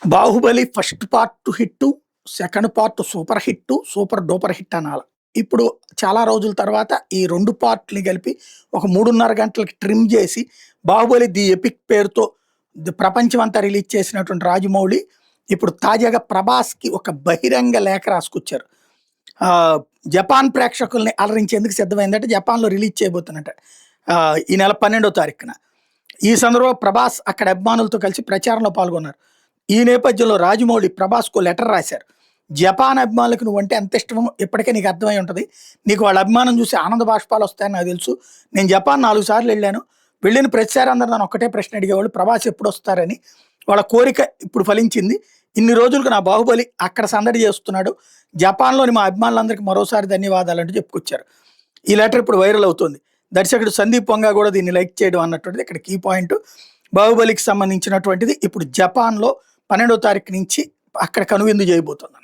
'Baahubali' first part hit, second part super hit, super duper hit అనాల. ఇప్పుడు చాలా రోజుల తర్వాత ఈ 2 పార్ట్‌లని కలిపి ఒక 3:30 గంటలకి trim JC 'Baahubali the epic' పేరుతో ప్రపంచమంతా రిలీజ్ చేసినటువంటి రాజమౌళి, ఇప్పుడు తాజాగా 'ప్రభాస్‌కి' ఒక బహిరంగ లేఖ రాసుకొచ్చారు. జపాన్ ప్రేక్షకుల్ని అలరించేందుకు సిద్ధమైందట. జపాన్‌లో రిలీజ్ చేయబోతున్నట. ఈ నెల 12వ తారీఖున. ఈ సందర్భంలో 'ప్రభాస్' అక్కడ అభిమానులతో కలిసి ప్రచారంలో పాల్గొన్నారు. ఈ నేపథ్యంలో రాజమౌళి 'ప్రభాస్‌కో లెటర్ రాశారు. జపాన్ అభిమానులకు నువ్వంటే ఎంత ఇష్టమో ఇప్పటికే నీకు అర్థమై ఉంటది. నీకు వాళ్ళ అభిమానం చూసి ఆనంద బాష్పాలొస్తాయని నాకు తెలుసు. నేను జపాన్ 4 సార్లు వెళ్ళాను. వెళ్ళిన ప్రతిసారి అందరూ నన్ను ఒక్కటే ప్రశ్న అడిగేవాళ్ళు, 'ప్రభాస్ ఎప్పుడొస్తారని?' వాళ్ళ కోరిక ఇప్పుడు ఫలించింది. ఇన్ని రోజులకు నా 'బాహుబలి' అక్కడ సందడి చేస్తున్నాడు. జపాన్‌లోని మా అభిమానులందరికీ మరోసారి ధన్యవాదాలంటూ చెప్పుకొచ్చారు. ఈ లెటర్ ఇప్పుడు వైరల్ అవుతుంది. దర్శకుడు సందీప్ వంగా కూడా దీన్ని లైక్ చేయడం అన్నటువంటిది ఇక్కడ కీ పాయింట్. 'బాహుబలికి' సంబంధించినటువంటిది ఇప్పుడు జపాన్‌లో 12వ తారీఖు నుంచి అక్కడ కనువిందు చేయబోతున్నారు.